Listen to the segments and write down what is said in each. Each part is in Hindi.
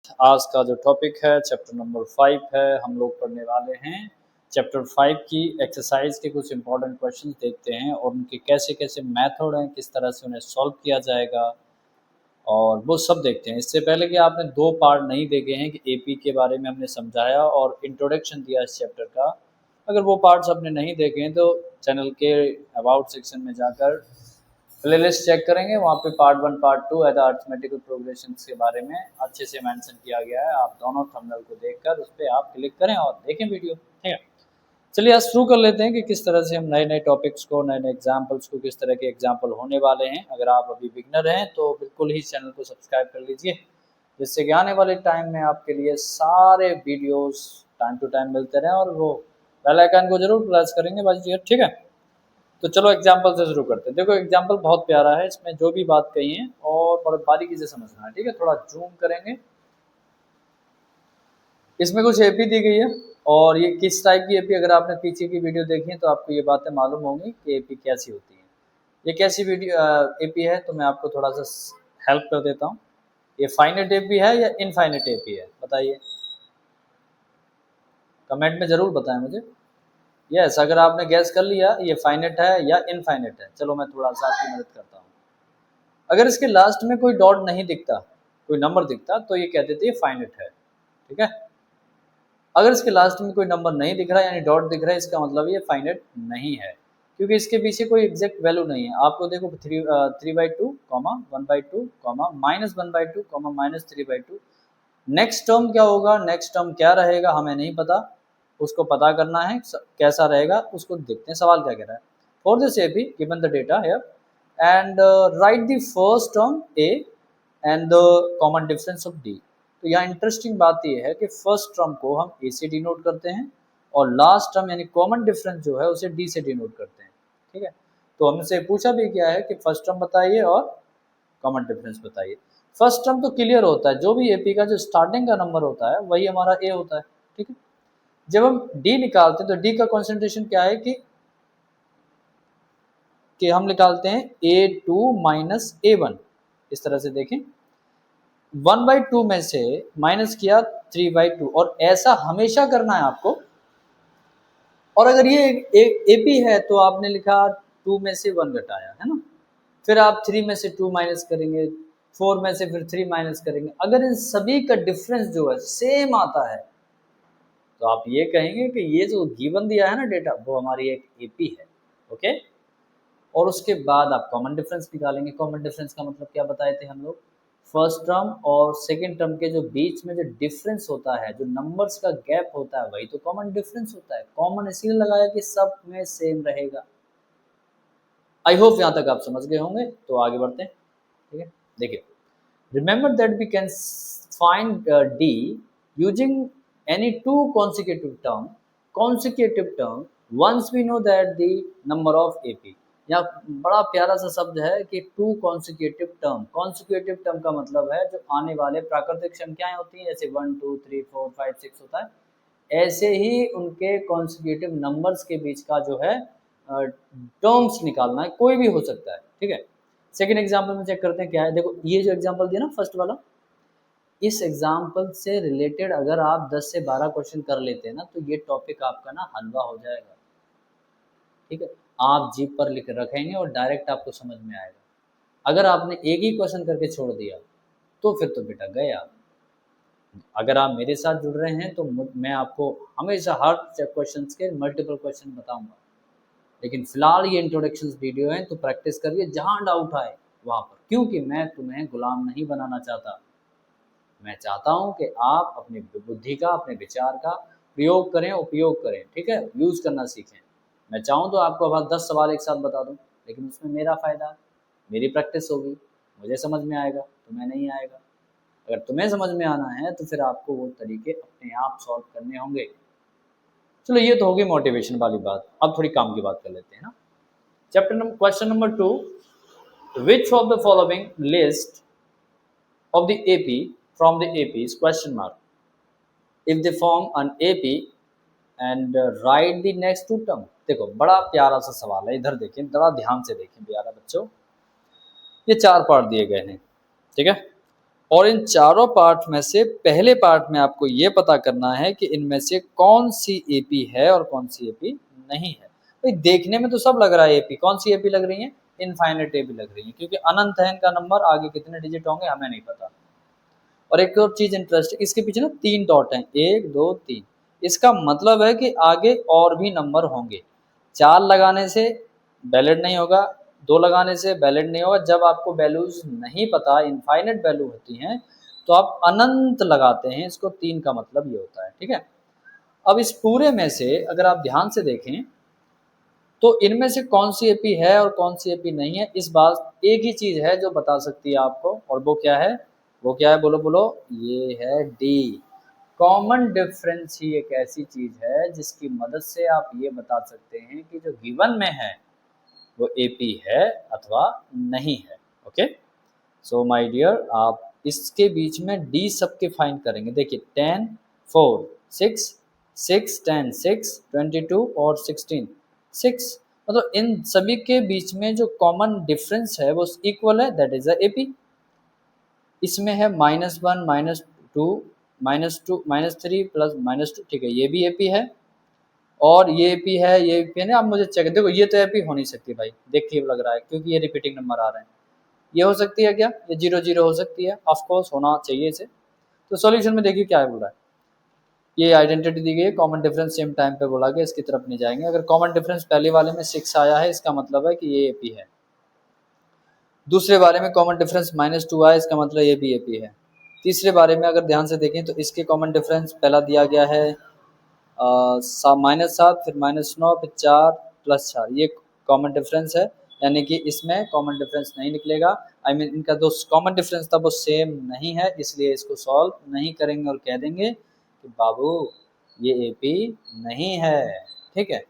आज का जो टॉपिक है चैप्टर नंबर 5 है। हम लोग पढ़ने वाले हैं चैप्टर 5 की एक्सरसाइज के कुछ इंपॉर्टेंट क्वेश्चंस देखते हैं और उनके कैसे कैसे मेथड हैं, किस तरह से उन्हें सॉल्व किया जाएगा और वो सब देखते हैं। इससे पहले कि आपने दो पार्ट नहीं देखे हैं कि एपी के बारे में हमने समझाया और इंट्रोडक्शन दिया इस चैप्टर का। अगर वो पार्ट्स आपने नहीं देखे हैं तो चैनल के अबाउट सेक्शन में जाकर प्लेलिस्ट चेक करेंगे, वहाँ पे part 1 part 2 as arithmetical progression के बारे में अच्छे से मेंशन किया गया है। आप दोनों थंबनेल को देखकर उस पर आप क्लिक करें और देखें वीडियो। ठीक है, चलिए आज शुरू कर लेते हैं कि किस तरह से हम नए नए टॉपिक्स को, नए नए एग्जाम्पल्स को, किस तरह के एग्जाम्पल होने वाले हैं। अगर आप अभी बिगनर हैं तो बिल्कुल ही चैनल को सब्सक्राइब कर लीजिए, जिससे कि आने वाले टाइम में आपके लिए सारे वीडियोस टाइम टू टाइम मिलते रहें और वो बेल आइकन को जरूर प्रेस करेंगे बाजी। ठीक है, तो चलो एग्जाम्पल से शुरू करते हैं। देखो एग्जाम्पल बहुत प्यारा है, इसमें जो भी बात कही है और बड़े बारीकी से समझना है। ठीक है, थोड़ा जूम करेंगे। इसमें कुछ एपी दी गई है और ये किस टाइप की एपी, अगर आपने पीछे की वीडियो देखी है तो आपको ये बातें मालूम होंगी कि एपी कैसी होती है। ये कैसी वीडियो एपी है, तो मैं आपको थोड़ा सा हेल्प कर देता हूँ। ये फाइनेट एपी है या इनफाइनेट एपी है, बताइए कमेंट में जरूर बताएं मुझे। यस, अगर आपने गैस कर लिया ये फाइनेट है या इनफाइनेट है, चलो मैं थोड़ा सा आपकी मदद करता हूँ। अगर इसके लास्ट में कोई डॉट नहीं दिखता, कोई नंबर दिखता, तो ये कह देते हैं फाइनेट है। ठीक है, अगर इसके लास्ट में कोई नंबर नहीं दिख रहा यानी डॉट दिख रहा है, इसका मतलब ये फाइनेट नहीं है, क्योंकि इसके पीछे कोई एग्जैक्ट वैल्यू नहीं है। आपको देखो 3/2 comma 1/2 comma -1/2 comma -3/2। Next term क्या होगा, नेक्स्ट टर्म क्या रहेगा हमें नहीं पता, उसको पता करना है कैसा रहेगा, उसको देखते हैं सवाल क्या कह रहा है। For this A be given the data here and right the first term A and the common difference of D. तो यहाँ इंटरेस्टिंग बात यह है कि फर्स्ट टर्म को हम ए से डिनोट करते हैं और लास्ट टर्म यानी कॉमन डिफरेंस जो है उसे डी से डिनोट करते हैं। ठीक है, तो हमसे पूछा भी क्या है कि फर्स्ट टर्म बताइए और कॉमन डिफरेंस बताइए। फर्स्ट टर्म तो क्लियर होता है, जो भी एपी का जो स्टार्टिंग का नंबर होता है वही हमारा ए होता है। ठीक है, जब हम डी निकालते हैं तो डी का कॉन्सेंट्रेशन क्या है कि हम निकालते हैं A2 माइनस A1। इस तरह से देखें, 1/2 में से माइनस किया 3/2 और ऐसा हमेशा करना है आपको। और अगर ये एपी है तो आपने लिखा 2 में से 1 घटाया है ना, फिर आप 3 में से 2 माइनस करेंगे, 4 में से फिर 3 माइनस करेंगे। अगर इन सभी का डिफरेंस जो है सेम आता है तो आप ये कहेंगे कि ये जो गिवन दिया है ना डेटा, वो हमारी एक एपी है। ओके, और उसके बाद आप कॉमन डिफरेंस निकालेंगे। कॉमन डिफरेंस का मतलब क्या बताए थे हम लोग, फर्स्ट टर्म और सेकंड टर्म के जो बीच में जो डिफरेंस होता है, जो नंबर्स का गैप होता है, वही तो कॉमन डिफरेंस होता है। कॉमन इसलिए लगाया कि सब में सेम रहेगा। आई होप यहाँ तक आप समझ गए होंगे, तो आगे बढ़ते हैं। ठीक है, देखिए, remember that we can find d using any two consecutive term once we know that the number of AP। यहाँ बड़ा प्यारा सा शब्द है कि to consecutive term. Consecutive term का मतलब है जो आने वाले प्राकृतिक संख्याएं होती हैं, जैसे 1 2 3 4 5 6 होता है, ऐसे ही उनके कॉन्सिक्यूटिव नंबर्स के बीच का जो है टर्म्स निकालना है, कोई भी हो सकता है। ठीक है, सेकेंड एग्जाम्पल में चेक करते हैं क्या है। देखो ये जो एग्जाम्पल दिया ना फर्स्ट वाला, इस एग्जाम्पल से रिलेटेड अगर आप 10 से 12 क्वेश्चन कर लेते हैं ना, तो ये टॉपिक आपका ना हलवा हो जाएगा। ठीक है, आप जीप पर लिख रखेंगे और डायरेक्ट आपको समझ में आएगा। अगर आपने एक ही क्वेश्चन करके छोड़ दिया तो फिर तो बेटा गए आप। अगर आप मेरे साथ जुड़ रहे हैं तो मैं आपको हमेशा हर क्वेश्चन के मल्टीपल क्वेश्चन बताऊंगा, लेकिन फिलहाल ये इंट्रोडक्शन वीडियो है तो प्रैक्टिस करिए, जहाँ डाउट आए वहाँ पर, क्योंकि मैं तुम्हें गुलाम नहीं बनाना चाहता। मैं चाहता हूँ कि आप अपनी बुद्धि का, अपने विचार का प्रयोग करें, उपयोग करें। ठीक है, यूज़ करना सीखें। मैं चाहूँ तो आपको अब 10 सवाल एक साथ बता दूँ, लेकिन उसमें मेरा फ़ायदा, मेरी प्रैक्टिस होगी, मुझे समझ में आएगा, तुम्हें नहीं आएगा। अगर तुम्हें समझ में आना है तो फिर आपको वो तरीके अपने आप सॉल्व करने होंगे। चलो ये तो होगी मोटिवेशन वाली बात, अब थोड़ी काम की बात कर लेते हैं ना। Chapter number question number 2, which of the following list of the AP from the AP's question mark if they form an AP and write the next two term। देखो बड़ा प्यारा सा सवाल है, इधर देखें, बड़ा ध्यान से देखें प्यारा बच्चों। ये 4 पार्ट दिए गए हैं। ठीक है, और इन चारों पार्ट में से पहले पार्ट में आपको ये पता करना है कि इनमें से कौन सी एपी है और कौन सी एपी नहीं है। भाई देखने में तो सब लग रहा है एपी, कौन सी एपी लग रही है? इनफाइनाइट एपी लग रही है, क्योंकि अनंत है इनका नंबर, आगे कितने डिजिट होंगे हमें नहीं पता। और एक और चीज इंटरेस्ट, इसके पीछे ना 3 डॉट हैं, 1 2 3। इसका मतलब है कि आगे और भी नंबर होंगे। 4 लगाने से वैलिड नहीं होगा, 2 लगाने से वैलिड नहीं होगा। जब आपको वैल्यूज नहीं पता, इनफाइनाइट वैल्यू होती हैं, तो आप अनंत लगाते हैं, इसको 3 का मतलब ये होता है, ठीक है। अब इस पूरे में से अगर आप ध्यान से देखें तो इनमें से कौन सी एपी है और कौन सी एपी नहीं है, इस बात एक ही चीज है जो बता सकती है आपको, और वो क्या है? वो क्या है? बोलो बोलो। ये है डी। कॉमन डिफरेंस ही एक ऐसी चीज है जिसकी मदद से आप ये बता सकते हैं कि जो गिवन में है वो एपी है अथवा नहीं है। ओके, सो माय डियर, आप इसके बीच में डी सबके फाइंड करेंगे। देखिए 10 4 6 6 10 6 22 और 16 6, मतलब इन सभी के बीच में जो कॉमन डिफरेंस है वो इक्वल है, दैट इज अ एपी। इसमें है -1 -2 -2 -3 प्लस -2, ठीक है, ये भी एपी है और ये एपी है, ये एपी है ना। आप मुझे चेक देखो, ये तो एपी हो नहीं सकती भाई, देख के लग रहा है क्योंकि ये रिपीटिंग नंबर आ रहे हैं। ये हो सकती है क्या? ये 0 0 हो सकती है, ऑफ कोर्स होना चाहिए इसे। तो सॉल्यूशन में देखिए क्या है बोल रहा है। ये आइडेंटिटी दी गई है, कॉमन डिफरेंस सेम टाइम पे बोला गया, इसकी तरफ नहीं जाएंगे। अगर कॉमन डिफरेंस पहले वाले में 6 आया है, इसका मतलब है कि ये एपी है। दूसरे बारे में कॉमन डिफरेंस -2 आया, इसका मतलब ये भी एपी है। तीसरे बारे में अगर ध्यान से देखें तो इसके कॉमन डिफरेंस पहला दिया गया है -7, फिर -9, फिर 4 प्लस 4, ये कॉमन डिफरेंस है, यानी कि इसमें कॉमन डिफरेंस नहीं निकलेगा। आई मीन इनका जो कॉमन डिफरेंस था वो सेम नहीं है, इसलिए इसको सॉल्व नहीं करेंगे और कह देंगे कि बाबू ये एपी नहीं है, ठीक है।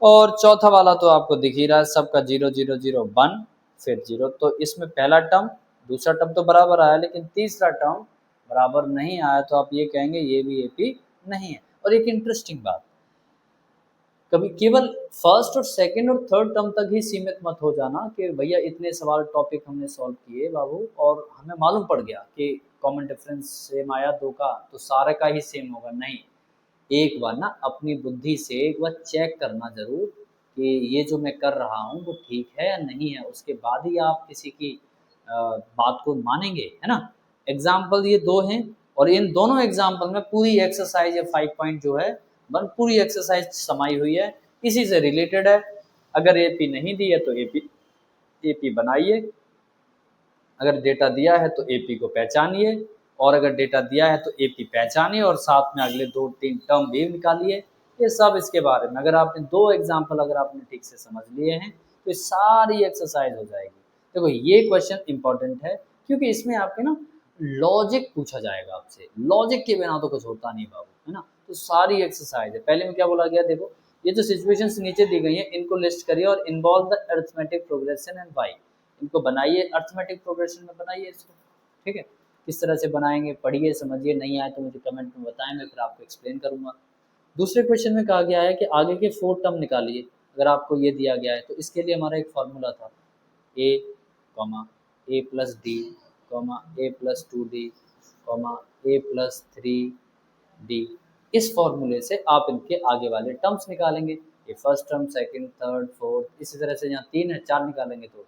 और चौथा वाला तो आपको दिख ही रहा है, सबका 0 0 0 1 फिर 0, तो इसमें पहला टर्म दूसरा टर्म तो बराबर आया, लेकिन तीसरा टर्म बराबर नहीं आया, तो आप ये कहेंगे ये भी एपी नहीं है। और एक इंटरेस्टिंग बात, कभी केवल फर्स्ट और सेकंड और थर्ड टर्म तक ही सीमित मत हो जाना कि भैया इतने सवाल टॉपिक हमने सॉल्व किए बाबू और हमें मालूम पड़ गया कि कॉमन डिफरेंस सेम आया दो का तो सारे का ही सेम होगा। नहीं, एक बार ना अपनी बुद्धि से एक बार चेक करना जरूर कि ये जो मैं कर रहा हूँ वो ठीक है या नहीं है, उसके बाद ही आप किसी की बात को मानेंगे, है ना। एग्जाम्पल ये दो हैं और इन दोनों एग्जाम्पल में पूरी एक्सरसाइज या 5 पॉइंट जो है पूरी एक्सरसाइज समाई हुई है, इसी से रिलेटेड है। अगर एपी नहीं दी है तो एपी एपी बनाइए, अगर डेटा दिया है तो एपी को पहचानिए, और अगर डेटा दिया है तो एपी पहचानिए और साथ में अगले 2 3 टर्म भी निकालिए। ये सब इसके बारे में, अगर आपने 2 एग्जाम्पल अगर आपने ठीक से समझ लिए हैं तो ये सारी एक्सरसाइज हो जाएगी। देखो ये क्वेश्चन इंपॉर्टेंट है क्योंकि इसमें आपके ना लॉजिक पूछा जाएगा आपसे, लॉजिक के बिना तो कुछ होता नहीं बाबू, है ना। तो सारी एक्सरसाइज है। पहले में क्या बोला गया, देखो ये जो सिचुएशंस नीचे दी गई हैं इनको लिस्ट करिए और involve the arithmetic progression and y, इनको बनाइए, अर्थमेटिक प्रोग्रेशन में बनाइए इसको, ठीक है। किस तरह से बनाएंगे पढ़िए समझिए, नहीं आए तो मुझे कमेंट में बताएं, मैं फिर आपको एक्सप्लेन करूंगा। दूसरे क्वेश्चन में कहा गया है कि आगे के 4 टर्म निकालिए। अगर आपको ये दिया गया है तो इसके लिए हमारा एक फार्मूला था, ए कॉमा ए प्लस डी कॉमा ए प्लस 2 डी कॉमा ए प्लस 3 डी। इस फॉर्मूले से आप इनके आगे वाले टर्म्स निकालेंगे, ये first term second third fourth, इसी तरह से यहाँ 3 है 4 निकालेंगे तो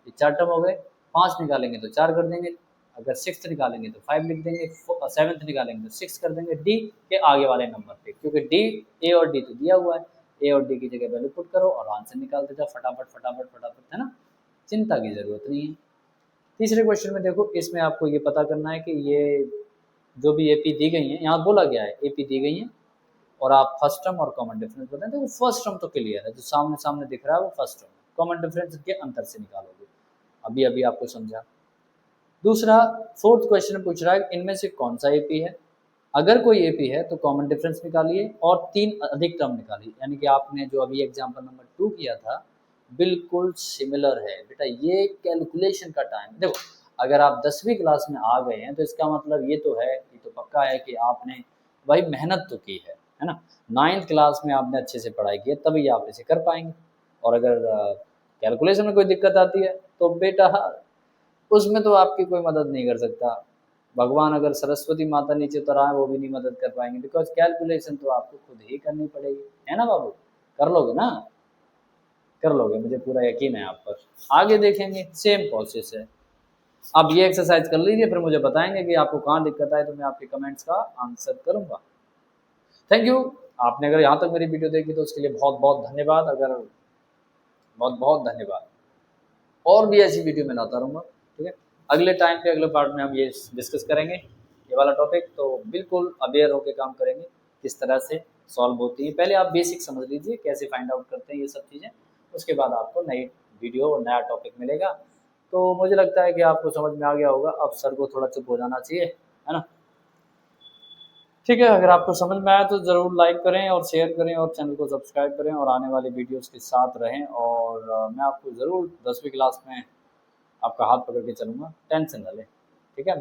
ये 4 टर्म हो गए। 5 निकालेंगे तो 4 कर देंगे, अगर 6th निकालेंगे तो 5 लिख देंगे, 7th निकालेंगे तो 6 कर देंगे डी के आगे वाले नंबर पे, क्योंकि डी ए और डी तो दिया हुआ है, ए और डी की जगह वैल्यू पुट करो और आंसर निकालते जाओ फटाफट फटाफट फटाफट, है ना, चिंता की जरूरत नहीं है। तीसरे क्वेश्चन में देखो, इसमें आपको ये पता करना है कि ये जो भी एपी दी गई है, यहाँ बोला गया है एपी दी गई है और आप फर्स्ट टर्म और कॉमन डिफरेंस बताएं। देखो फर्स्ट टर्म तो क्लियर है, जो सामने सामने दिख रहा है वो फर्स्ट टर्म, कॉमन डिफरेंस के अंतर से निकालोगे, अभी अभी आपको समझा। दूसरा फोर्थ क्वेश्चन पूछ रहा है इनमें से कौन सा एपी है। अगर कोई एपी है तो कॉमन डिफरेंस निकालिए और 3 अधिक टर्म निकालिए, यानी कि आपने जो अभी एग्जांपल नंबर 2 किया था बिल्कुल सिमिलर है बेटा। ये कैलकुलेशन का टाइम देखो, अगर आप 10वीं क्लास में आ गए हैं तो इसका मतलब ये तो है, ये तो पक्का है कि आपने भाई मेहनत तो की है ना। 9th क्लास में आपने अच्छे से पढ़ाई की है तभी आप इसे कर पाएंगे। और अगर कैलकुलेशन में कोई दिक्कत आती है तो बेटा उसमें तो आपकी कोई मदद नहीं कर सकता, भगवान अगर सरस्वती माता नीचे उतर आए वो भी नहीं मदद कर पाएंगे, बिकॉज कैलकुलेशन तो आपको खुद ही करनी पड़ेगी, है ना बाबू? कर लोगे ना? कर लोगे, मुझे पूरा यकीन है आप पर। आगे देखेंगे सेम प्रोसेस है। आप ये एक्सरसाइज कर लीजिए, फिर मुझे बताएंगे कि आपको कहाँ दिक्कत आए, तो मैं आपके कमेंट्स का आंसर करूंगा। Thank you. आपने अगर यहाँ तक मेरी वीडियो देखी तो उसके लिए बहुत बहुत धन्यवाद। अगर बहुत बहुत धन्यवाद। और भी ऐसी वीडियो मैं लाता रहूँगा, ठीक है? अगले टाइम पे अगले पार्ट में हम ये डिस्कस करेंगे ये वाला टॉपिक, तो बिल्कुल अवेयर होकर काम करेंगे किस तरह से सॉल्व होती है। पहले आप बेसिक समझ लीजिए कैसे फाइंड आउट करते हैं ये सब चीज़ें, उसके बाद आपको नई वीडियो और नया टॉपिक मिलेगा। तो मुझे लगता है कि आपको समझ में आ गया होगा, अब सर को थोड़ा चुप हो जाना चाहिए, है ना? ठीक है, अगर आपको समझ में आया तो ज़रूर लाइक करें और शेयर करें और चैनल को सब्सक्राइब करें और आने वाली वीडियोस के साथ रहें। और मैं आपको ज़रूर 10वीं क्लास में आपका हाथ पकड़ के चलूँगा, टेंशन ना लें, ठीक है?